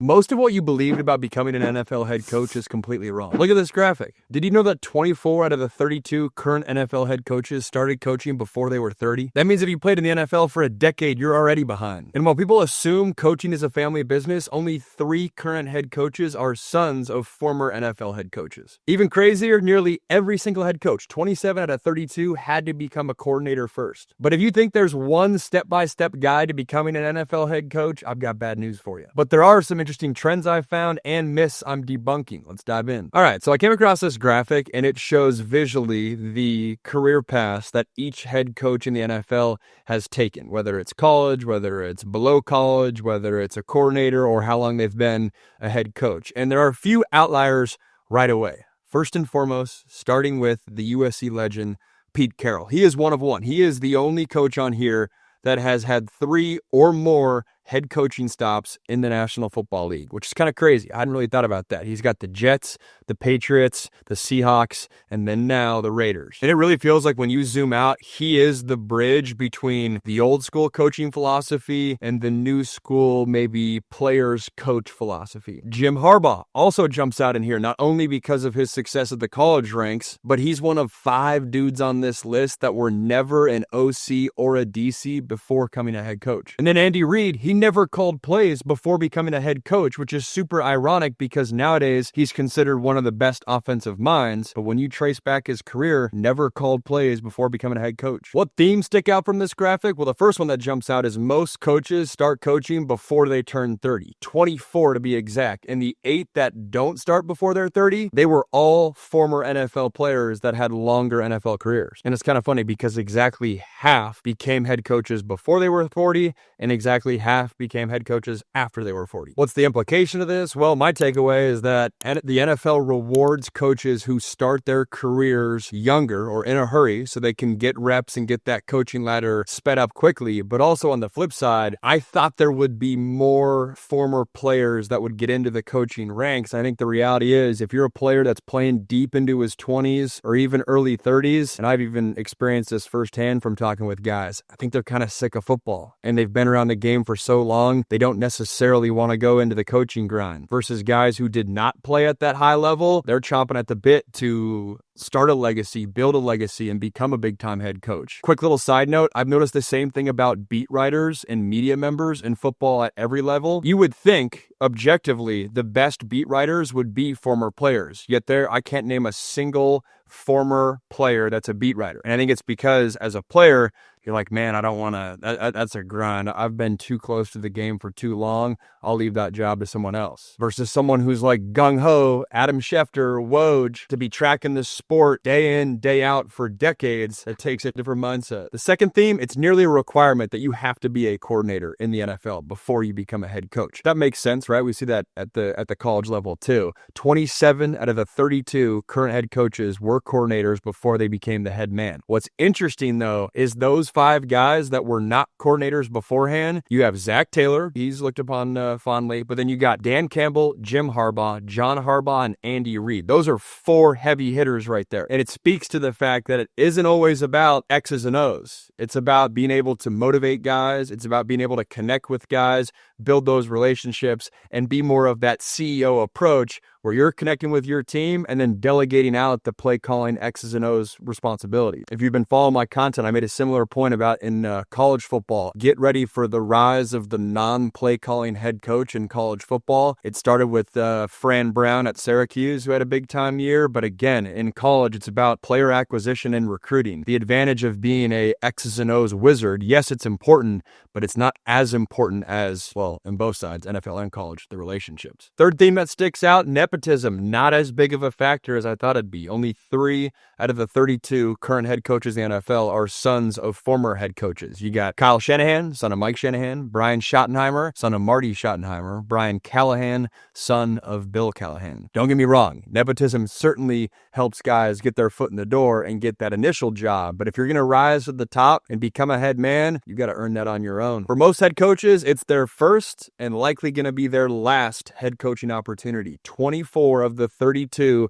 Most of what you believed about becoming an NFL head coach is completely wrong. Look at this graphic. Did you know that 24 out of the 32 current NFL head coaches started coaching before they were 30? That means if you played in the NFL for a decade, you're already behind. And while people assume coaching is a family business, only 3 current head coaches are sons of former NFL head coaches. Even crazier, nearly every single head coach, 27 out of 32, had to become a coordinator first. But if you think there's one step-by-step guide to becoming an NFL head coach, I've got bad news for you. But there are some interesting trends I've found and myths I'm debunking. Let's dive in. All right, so I came across this graphic and it shows visually the career paths that each head coach in the NFL has taken, whether it's college, whether it's below college, whether it's a coordinator, or how long they've been a head coach. And there are a few outliers right away. First and foremost, starting with the USC legend, Pete Carroll. He is one of one. He is the only coach on here that has had 3 or more head coaching stops in the National Football League, which is kind of crazy. I hadn't really thought about that. He's got the Jets, the Patriots, the Seahawks, and then now the Raiders. And it really feels like when you zoom out, he is the bridge between the old school coaching philosophy and the new school, maybe players coach philosophy. Jim Harbaugh also jumps out in here, not only because of his success at the college ranks, but he's one of 5 dudes on this list that were never an OC or a DC before coming a head coach. And then Andy Reid, he never called plays before becoming a head coach, which is super ironic because nowadays he's considered one of the best offensive minds, but when you trace back his career, never called plays before becoming a head coach. What themes stick out from this graphic? Well, the first one that jumps out is most coaches start coaching before they turn 30, 24 to be exact, and the 8 that don't start before they're 30, they were all former NFL players that had longer NFL careers. And it's kind of funny because exactly half became head coaches before they were 40, and exactly half became head coaches after they were 40. What's the implication of this? Well, my takeaway is that the NFL rewards coaches who start their careers younger or in a hurry so they can get reps and get that coaching ladder sped up quickly. But also on the flip side, I thought there would be more former players that would get into the coaching ranks. I think the reality is if you're a player that's playing deep into his 20s or even early 30s, and I've even experienced this firsthand from talking with guys, I think they're kind of sick of football and they've been around the game for so long, they don't necessarily want to go into the coaching grind. Versus guys who did not play at that high level, they're chomping at the bit to start a legacy, build a legacy, and become a big-time head coach. Quick little side note, I've noticed the same thing about beat writers and media members in football at every level. You would think, objectively, the best beat writers would be former players. Yet I can't name a single former player that's a beat writer. And I think it's because as a player, you're like, man, I don't want to, that's a grind. I've been too close to the game for too long. I'll leave that job to someone else. Versus someone who's like gung-ho, Adam Schefter, Woj, to be tracking this sport day in, day out for decades. It takes a different mindset. The second theme, it's nearly a requirement that you have to be a coordinator in the NFL before you become a head coach. That makes sense, right? We see that at the college level too. 27 out of the 32 current head coaches were coordinators before they became the head man. What's interesting though is those 5 guys that were not coordinators beforehand. You have Zach Taylor, he's looked upon fondly, but then you got Dan Campbell, Jim Harbaugh, John Harbaugh, and Andy Reid. Those are 4 heavy hitters right there. And it speaks to the fact that it isn't always about X's and O's. It's about being able to motivate guys. It's about being able to connect with guys, build those relationships, and be more of that CEO approach where you're connecting with your team and then delegating out the play calling X's and O's responsibility. If you've been following my content, I made a similar point about in college football. Get ready for the rise of the non-play calling head coach in college football. It started with Fran Brown at Syracuse, who had a big time year. But again, in college, it's about player acquisition and recruiting. The advantage of being a X's and O's wizard, yes, it's important, but it's not as important as, well, in both sides, NFL and college, the relationships. Third theme that sticks out, nepotism, not as big of a factor as I thought it'd be. Only 3 out of the 32 current head coaches in the NFL are sons of former head coaches. You got Kyle Shanahan, son of Mike Shanahan, Brian Schottenheimer, son of Marty Schottenheimer, Brian Callahan, son of Bill Callahan. Don't get me wrong, nepotism certainly helps guys get their foot in the door and get that initial job. But if you're going to rise to the top and become a head man, you got to earn that on your own. For most head coaches, it's their first and likely going to be their last head coaching opportunity. 24 of the 32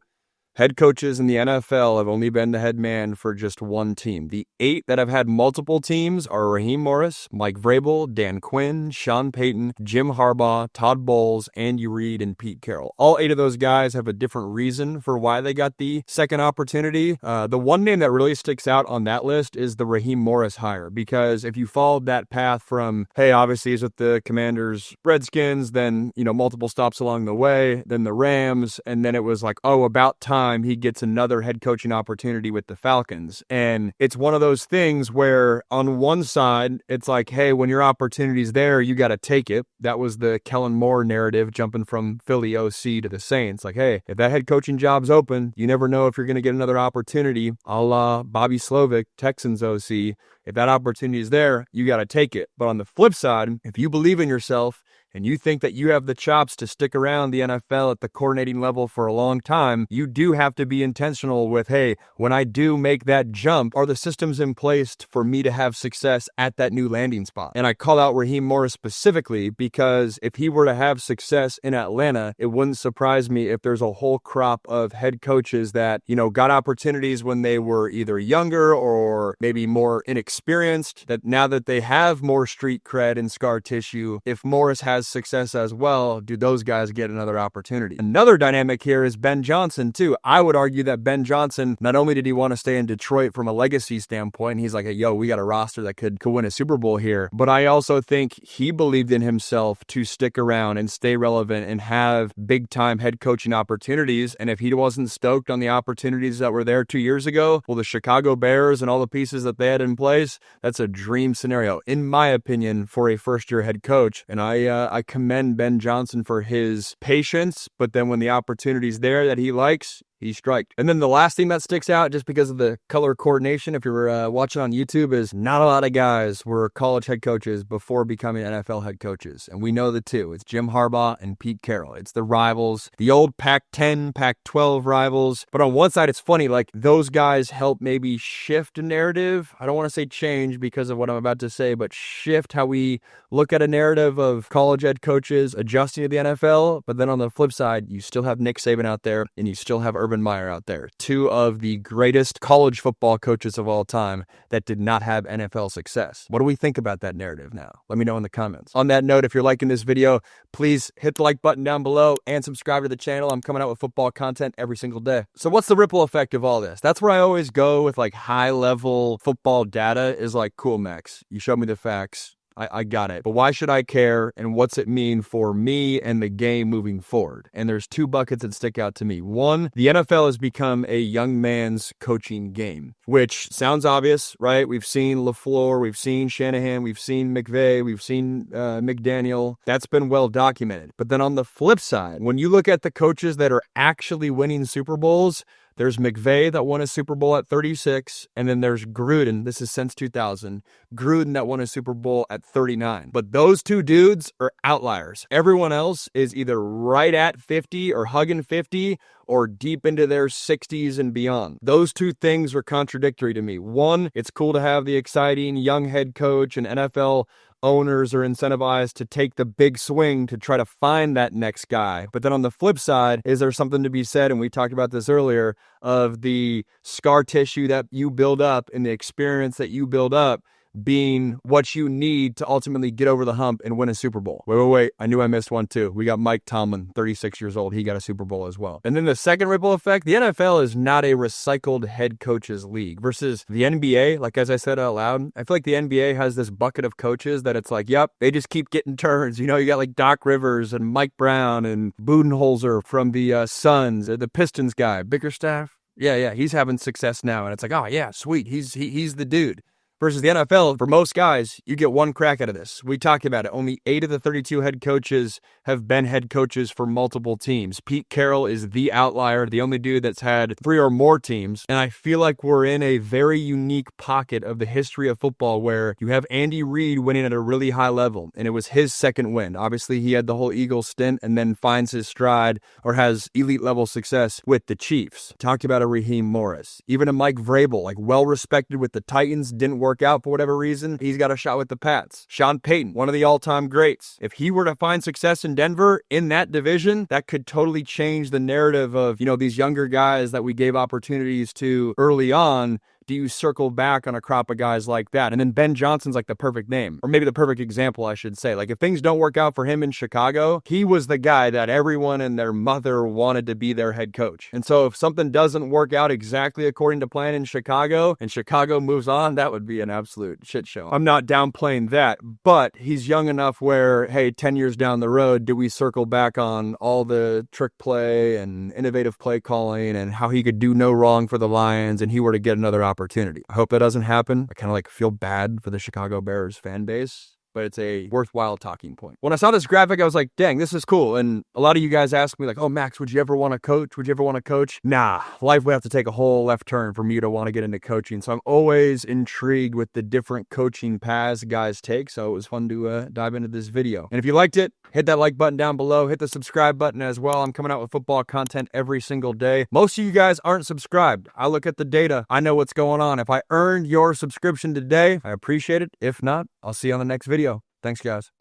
head coaches in the NFL have only been the head man for just one team. The 8 that have had multiple teams are Raheem Morris, Mike Vrabel, Dan Quinn, Sean Payton, Jim Harbaugh, Todd Bowles, Andy Reid, and Pete Carroll. All 8 of those guys have a different reason for why they got the second opportunity. The one name that really sticks out on that list is the Raheem Morris hire, because if you followed that path from, hey, obviously he's with the Commanders, Redskins, then, multiple stops along the way, then the Rams, and then it was like, oh, about time he gets another head coaching opportunity with the Falcons. And it's one of those things where on one side, it's like, hey, when your opportunity's there, you got to take it. That was the Kellen Moore narrative, jumping from Philly OC to the Saints. Like, hey, if that head coaching job's open, you never know if you're going to get another opportunity, a la Bobby Slovic, Texans OC. If that opportunity is there, you got to take it. But on the flip side, if you believe in yourself and you think that you have the chops to stick around the NFL at the coordinating level for a long time, you do have to be intentional with, hey, when I do make that jump, are the systems in place for me to have success at that new landing spot? And I call out Raheem Morris specifically because if he were to have success in Atlanta, it wouldn't surprise me if there's a whole crop of head coaches that, got opportunities when they were either younger or maybe more inexperienced, that now that they have more street cred and scar tissue, if Morris has success as well, do those guys get another opportunity? Another dynamic here is Ben Johnson too. I would argue that Ben Johnson, not only did he want to stay in Detroit from a legacy standpoint, he's like, hey, yo, we got a roster that could win a Super Bowl here, but I also think he believed in himself to stick around and stay relevant and have big time head coaching opportunities. And if he wasn't stoked on the opportunities that were there 2 years ago, well, the Chicago Bears and all the pieces that they had in place, that's a dream scenario, in my opinion, for a first-year head coach. And I commend Ben Johnson for his patience, but then when the opportunity's there that he likes, he striked. And then the last thing that sticks out, just because of the color coordination, if you're watching on YouTube, is not a lot of guys were college head coaches before becoming NFL head coaches. And we know the two. It's Jim Harbaugh and Pete Carroll. It's the rivals, the old Pac-10, Pac-12 rivals. But on one side, it's funny, like those guys help maybe shift a narrative. I don't want to say change because of what I'm about to say, but shift how we look at a narrative of college head coaches adjusting to the NFL. But then on the flip side, you still have Nick Saban out there and you still have Urban Meyer out there, 2 of the greatest college football coaches of all time that did not have NFL success. What do we think about that narrative now? Let me know in the comments. On that note, if you're liking this video, please hit the like button down below and subscribe to the channel. I'm coming out with football content every single day. So what's the ripple effect of all this? That's where I always go with like high level football data is like, cool, Max, you showed me the facts. I got it. But why should I care? And what's it mean for me and the game moving forward? And there's 2 buckets that stick out to me. One, the NFL has become a young man's coaching game, which sounds obvious, right? We've seen LaFleur, we've seen Shanahan, we've seen McVay, we've seen McDaniel. That's been well documented. But then on the flip side, when you look at the coaches that are actually winning Super Bowls, there's McVay that won a Super Bowl at 36, and then there's Gruden, this is since 2000, Gruden that won a Super Bowl at 39. But those 2 dudes are outliers. Everyone else is either right at 50 or hugging 50 or deep into their 60s and beyond. Those 2 things are contradictory to me. One, it's cool to have the exciting young head coach, and NFL owners are incentivized to take the big swing to try to find that next guy. But then on the flip side, is there something to be said, and we talked about this earlier, of the scar tissue that you build up and the experience that you build up being what you need to ultimately get over the hump and win a Super Bowl. Wait. I knew I missed one too. We got Mike Tomlin, 36 years old. He got a Super Bowl as well. And then the second ripple effect, the NFL is not a recycled head coaches league versus the NBA. Like, as I said out loud, I feel like the NBA has this bucket of coaches that it's like, yep, they just keep getting turns. You got like Doc Rivers and Mike Brown and Budenholzer from the Suns, the Pistons guy, Bickerstaff. Yeah, he's having success now. And it's like, oh yeah, sweet. He's the dude. Versus the NFL, for most guys, you get one crack out of this. We talked about it. Only 8 of the 32 head coaches have been head coaches for multiple teams. Pete Carroll is the outlier, the only dude that's had 3 or more teams. And I feel like we're in a very unique pocket of the history of football where you have Andy Reid winning at a really high level, and it was his second win. Obviously, he had the whole Eagles stint and then finds his stride or has elite level success with the Chiefs. Talked about a Raheem Morris. Even a Mike Vrabel, like well respected with the Titans, didn't work work out for whatever reason, he's got a shot with the Pats. Sean Payton, one of the all-time greats. If he were to find success in Denver in that division, that could totally change the narrative of, these younger guys that we gave opportunities to early on. Do you circle back on a crop of guys like that? And then Ben Johnson's like the perfect name, or maybe the perfect example, I should say. Like if things don't work out for him in Chicago, he was the guy that everyone and their mother wanted to be their head coach. And so if something doesn't work out exactly according to plan in Chicago, and Chicago moves on, that would be an absolute shit show. I'm not downplaying that, but he's young enough where, hey, 10 years down the road, do we circle back on all the trick play and innovative play calling and how he could do no wrong for the Lions and he were to get another opportunity? I hope that doesn't happen. I kind of feel bad for the Chicago Bears fan base, but it's a worthwhile talking point. When I saw this graphic, I was like, dang, this is cool. And a lot of you guys ask me like, oh, Max, would you ever want to coach? Would you ever want to coach? Nah, life would have to take a whole left turn for me to want to get into coaching. So I'm always intrigued with the different coaching paths guys take. So it was fun to dive into this video. And if you liked it, hit that like button down below. Hit the subscribe button as well. I'm coming out with football content every single day. Most of you guys aren't subscribed. I look at the data. I know what's going on. If I earned your subscription today, I appreciate it. If not, I'll see you on the next video. Thanks, guys.